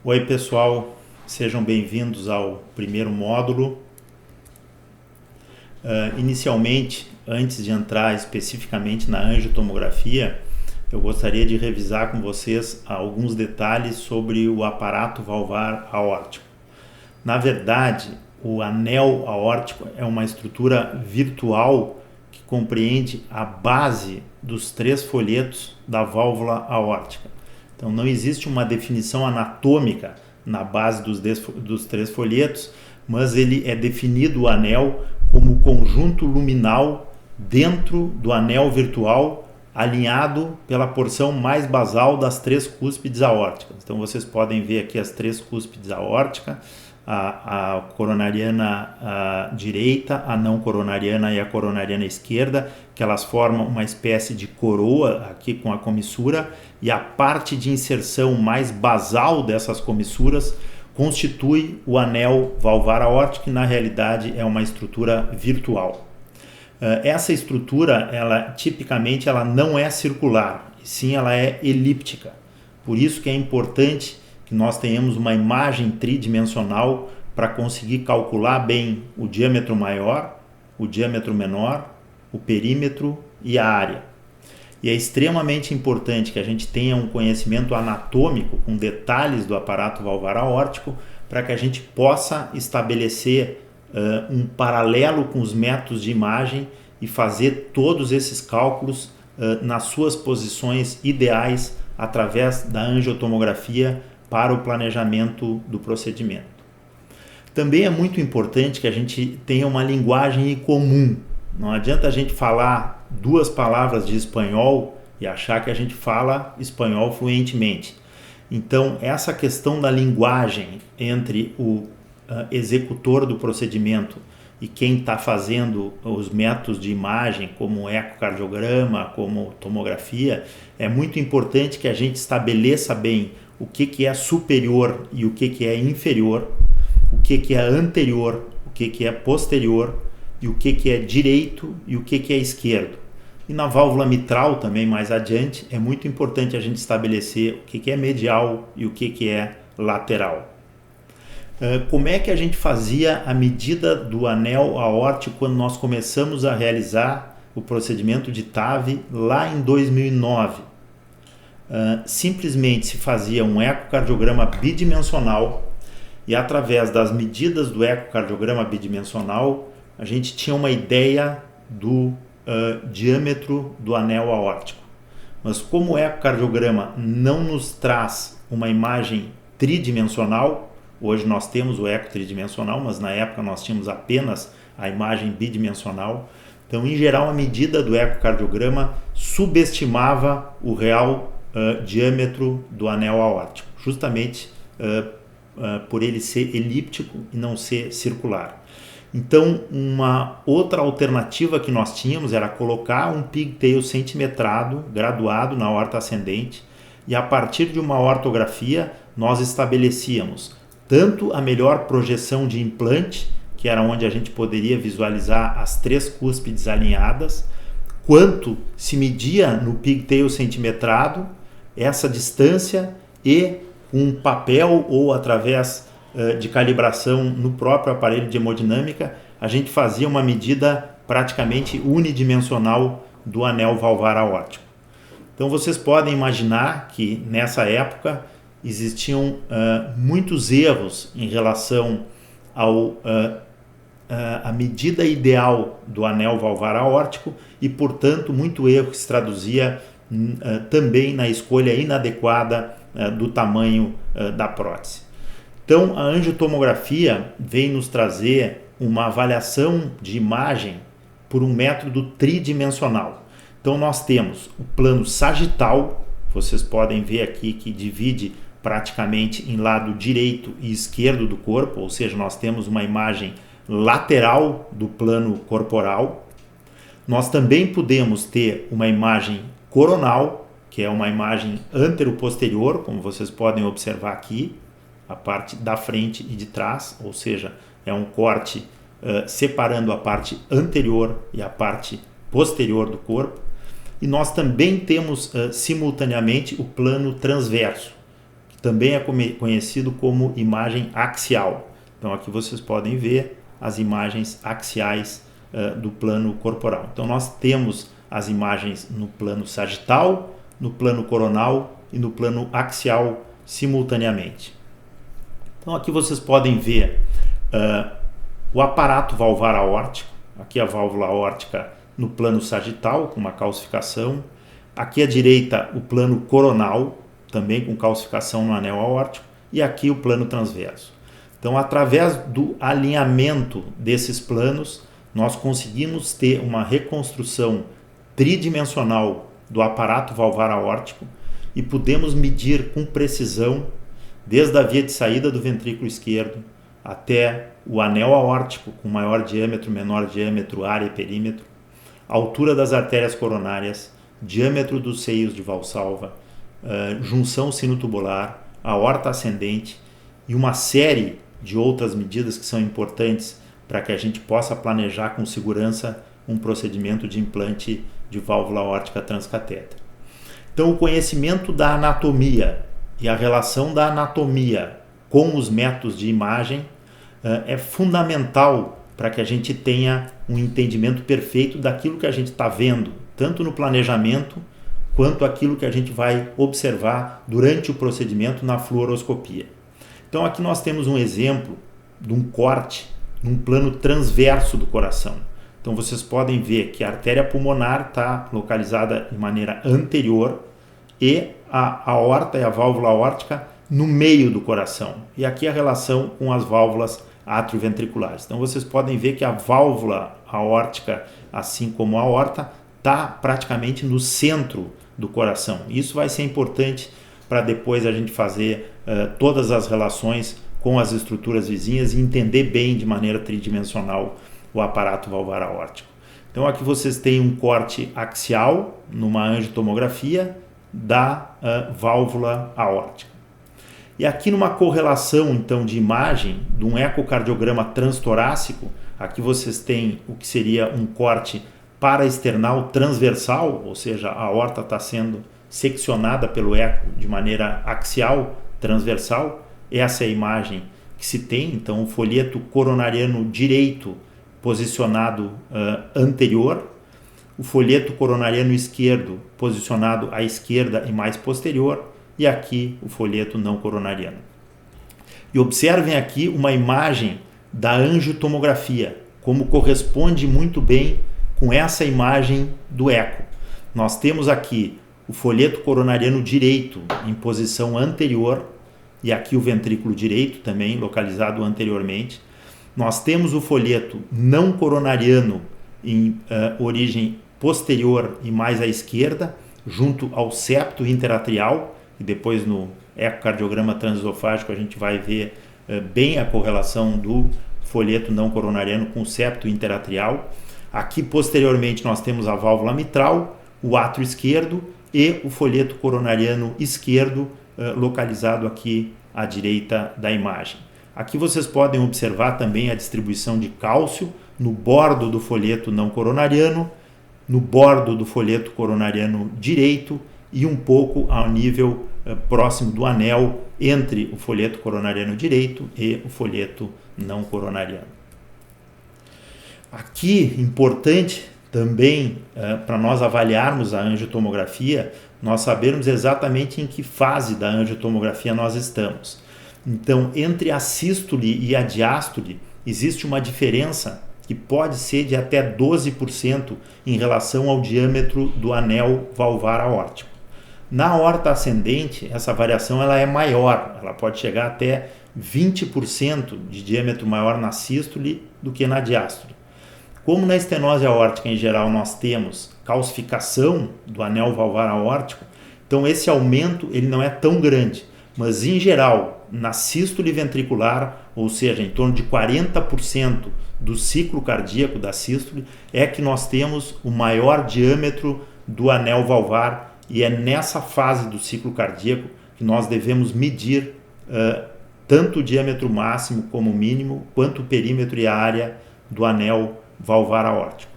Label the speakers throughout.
Speaker 1: Oi pessoal, sejam bem-vindos ao primeiro módulo. Inicialmente, antes de entrar especificamente na angiotomografia, eu gostaria de revisar com vocês alguns detalhes sobre o aparato valvar aórtico. Na verdade, o anel aórtico é uma estrutura virtual que compreende a base dos 3 folhetos da válvula aórtica. Então não existe uma definição anatômica na base dos 3 folhetos, mas ele é definido o anel como conjunto luminal dentro do anel virtual, alinhado pela porção mais basal das 3 cúspides aórticas. Então vocês podem ver aqui as 3 cúspides aórticas, a coronariana direita, a não coronariana e a coronariana esquerda, que elas formam uma espécie de coroa aqui com a comissura, e a parte de inserção mais basal dessas comissuras constitui o anel valvar aórtico, que na realidade é uma estrutura virtual. Essa estrutura, tipicamente ela não é circular, sim ela é elíptica. Por isso que é importante que nós tenhamos uma imagem tridimensional para conseguir calcular bem o diâmetro maior, o diâmetro menor, o perímetro e a área. E é extremamente importante que a gente tenha um conhecimento anatômico com detalhes do aparato valvar aórtico para que a gente possa estabelecer um paralelo com os métodos de imagem e fazer todos esses cálculos nas suas posições ideais através da angiotomografia para o planejamento do procedimento. Também é muito importante que a gente tenha uma linguagem comum. Não adianta a gente falar 2 palavras de espanhol e achar que a gente fala espanhol fluentemente. Então, essa questão da linguagem entre o executor do procedimento e quem está fazendo os métodos de imagem, como ecocardiograma, como tomografia, é muito importante que a gente estabeleça bem o que é superior e o que é inferior, o que é anterior, o que é posterior e o que é direito e o que é esquerdo. E na válvula mitral também mais adiante é muito importante a gente estabelecer o que é medial e o que é lateral. Como é que a gente fazia a medida do anel aórtico quando nós começamos a realizar o procedimento de TAV lá em 2009? Simplesmente se fazia um ecocardiograma bidimensional e através das medidas do ecocardiograma bidimensional a gente tinha uma ideia do diâmetro do anel aórtico. Mas como o ecocardiograma não nos traz uma imagem tridimensional, hoje nós temos o eco tridimensional, mas na época nós tínhamos apenas a imagem bidimensional. Então, em geral, a medida do ecocardiograma subestimava o real diâmetro do anel aórtico, justamente por ele ser elíptico e não ser circular. Então, uma outra alternativa que nós tínhamos era colocar um pigtail centimetrado, graduado na aorta ascendente, e a partir de uma ortografia nós estabelecíamos tanto a melhor projeção de implante, que era onde a gente poderia visualizar as 3 cúspides alinhadas, quanto se media no pigtail centimetrado essa distância e um papel ou através de calibração no próprio aparelho de hemodinâmica, a gente fazia uma medida praticamente unidimensional do anel valvar aórtico. Então vocês podem imaginar que nessa época existiam muitos erros em relação à medida ideal do anel valvar aórtico e, portanto, muito erro que se traduzia também na escolha inadequada do tamanho da prótese. Então, a angiotomografia vem nos trazer uma avaliação de imagem por um método tridimensional. Então, nós temos o plano sagital, vocês podem ver aqui que divide praticamente em lado direito e esquerdo do corpo, ou seja, nós temos uma imagem lateral do plano corporal. Nós também podemos ter uma imagem coronal, que é uma imagem antero-posterior, como vocês podem observar aqui, a parte da frente e de trás, ou seja, é um corte separando a parte anterior e a parte posterior do corpo. E nós também temos simultaneamente o plano transverso, que também é conhecido como imagem axial. Então aqui vocês podem ver as imagens axiais do plano corporal. Então nós temos as imagens no plano sagital, no plano coronal e no plano axial simultaneamente. Então aqui vocês podem ver o aparato valvar aórtico, aqui a válvula aórtica no plano sagital com uma calcificação, aqui à direita o plano coronal, também com calcificação no anel aórtico, e aqui o plano transverso. Então, através do alinhamento desses planos, nós conseguimos ter uma reconstrução tridimensional do aparato valvar aórtico e podemos medir com precisão, desde a via de saída do ventrículo esquerdo até o anel aórtico com maior diâmetro, menor diâmetro, área e perímetro, a altura das artérias coronárias, diâmetro dos seios de Valsalva, junção sinotubular, aorta ascendente e uma série de outras medidas que são importantes para que a gente possa planejar com segurança um procedimento de implante de válvula aórtica transcatéter. Então, o conhecimento da anatomia e a relação da anatomia com os métodos de imagem é fundamental para que a gente tenha um entendimento perfeito daquilo que a gente está vendo, tanto no planejamento quanto aquilo que a gente vai observar durante o procedimento na fluoroscopia. Então aqui nós temos um exemplo de um corte num plano transverso do coração. Então vocês podem ver que a artéria pulmonar está localizada de maneira anterior e a aorta e a válvula aórtica no meio do coração. E aqui a relação com as válvulas atrioventriculares. Então vocês podem ver que a válvula aórtica, assim como a aorta, está praticamente no centro do coração. Isso vai ser importante para depois a gente fazer todas as relações com as estruturas vizinhas e entender bem de maneira tridimensional o aparato valvar aórtico. Então aqui vocês têm um corte axial numa angiotomografia da válvula aórtica. E aqui numa correlação então de imagem de um ecocardiograma transtorácico, aqui vocês têm o que seria um corte paraesternal transversal, ou seja, a aorta está sendo seccionada pelo eco de maneira axial, transversal. Essa é a imagem que se tem, então o folheto coronariano direito posicionado anterior, o folheto coronariano esquerdo posicionado à esquerda e mais posterior, e aqui o folheto não coronariano. E observem aqui uma imagem da angiotomografia, como corresponde muito bem com essa imagem do eco. Nós temos aqui o folheto coronariano direito em posição anterior e aqui o ventrículo direito também localizado anteriormente. Nós temos o folheto não coronariano em origem posterior e mais à esquerda, junto ao septo interatrial, e depois no ecocardiograma transesofágico a gente vai ver bem a correlação do folheto não coronariano com o septo interatrial. Aqui posteriormente nós temos a válvula mitral, o átrio esquerdo e o folheto coronariano esquerdo localizado aqui à direita da imagem. Aqui vocês podem observar também a distribuição de cálcio no bordo do folheto não coronariano, no bordo do folheto coronariano direito e um pouco ao nível próximo do anel entre o folheto coronariano direito e o folheto não coronariano. Aqui, importante também para nós avaliarmos a angiotomografia, nós sabermos exatamente em que fase da angiotomografia nós estamos. Então, entre a sístole e a diástole, existe uma diferença que pode ser de até 12% em relação ao diâmetro do anel valvar aórtico. Na aorta ascendente, essa variação ela é maior, ela pode chegar até 20% de diâmetro maior na sístole do que na diástole. Como na estenose aórtica em geral nós temos calcificação do anel valvar aórtico, então esse aumento ele não é tão grande, mas em geral na sístole ventricular, ou seja, em torno de 40% do ciclo cardíaco da sístole, é que nós temos o maior diâmetro do anel valvar, e é nessa fase do ciclo cardíaco que nós devemos medir tanto o diâmetro máximo como o mínimo, quanto o perímetro e a área do anel valvar aórtico.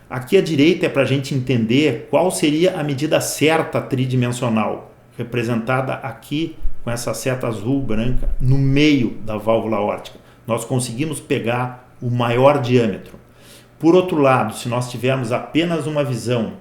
Speaker 1: Aqui à direita é para a gente entender qual seria a medida certa tridimensional, representada aqui com essa seta azul branca no meio da válvula aórtica. Nós conseguimos pegar o maior diâmetro. Por outro lado, se nós tivermos apenas uma visão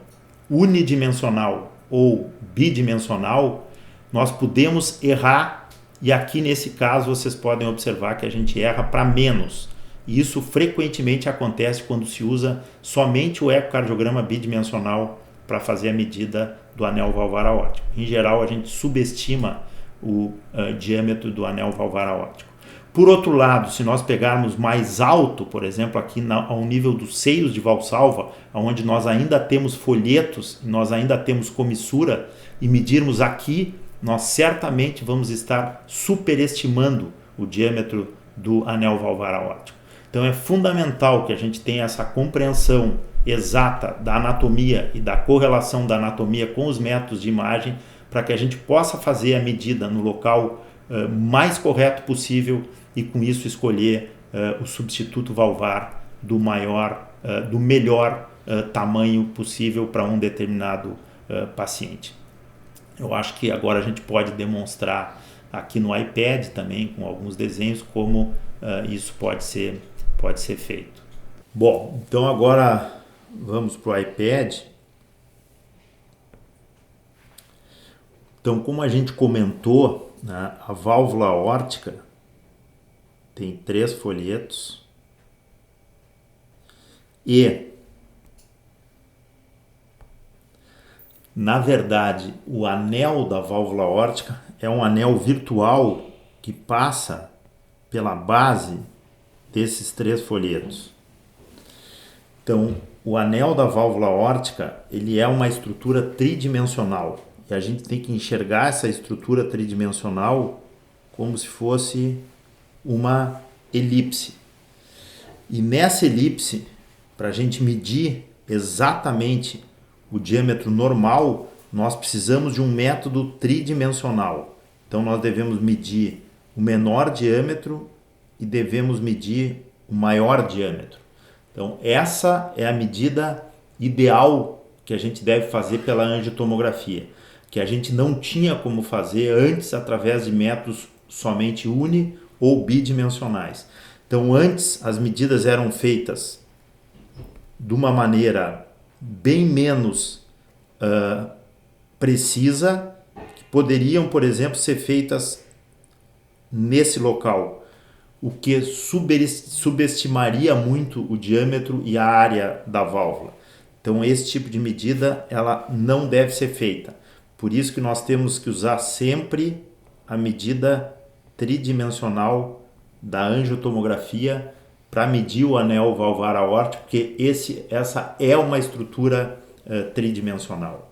Speaker 1: unidimensional ou bidimensional, nós podemos errar, e aqui nesse caso vocês podem observar que a gente erra para menos. E isso frequentemente acontece quando se usa somente o ecocardiograma bidimensional para fazer a medida do anel valvar aórtico. Em geral, a gente subestima o diâmetro do anel valvar aórtico. Por outro lado, se nós pegarmos mais alto, por exemplo, aqui ao nível dos seios de valsalva, onde nós ainda temos folhetos, nós ainda temos comissura, e medirmos aqui, nós certamente vamos estar superestimando o diâmetro do anel valvar aórtico. Então é fundamental que a gente tenha essa compreensão exata da anatomia e da correlação da anatomia com os métodos de imagem para que a gente possa fazer a medida no local mais correto possível e com isso escolher o substituto valvar do melhor tamanho possível para um determinado paciente. Eu acho que agora a gente pode demonstrar aqui no iPad também com alguns desenhos como isso pode ser feito. Bom, então agora vamos para o iPad. Então, como a gente comentou, né, a válvula aórtica tem 3 folhetos e, na verdade, o anel da válvula aórtica é um anel virtual que passa pela base desses 3 folhetos. Então, o anel da válvula aórtica, ele é uma estrutura tridimensional. E a gente tem que enxergar essa estrutura tridimensional como se fosse uma elipse. E nessa elipse, para a gente medir exatamente o diâmetro normal, nós precisamos de um método tridimensional. Então nós devemos medir o menor diâmetro e devemos medir o maior diâmetro. Então essa é a medida ideal que a gente deve fazer pela angiotomografia, que a gente não tinha como fazer antes através de métodos somente uni ou bidimensionais. Então antes as medidas eram feitas de uma maneira bem menos precisa, que poderiam, por exemplo, ser feitas nesse local, o que subestimaria muito o diâmetro e a área da válvula. Então esse tipo de medida ela não deve ser feita. Por isso que nós temos que usar sempre a medida tridimensional da angiotomografia para medir o anel valvar aórtico, porque essa é uma estrutura tridimensional.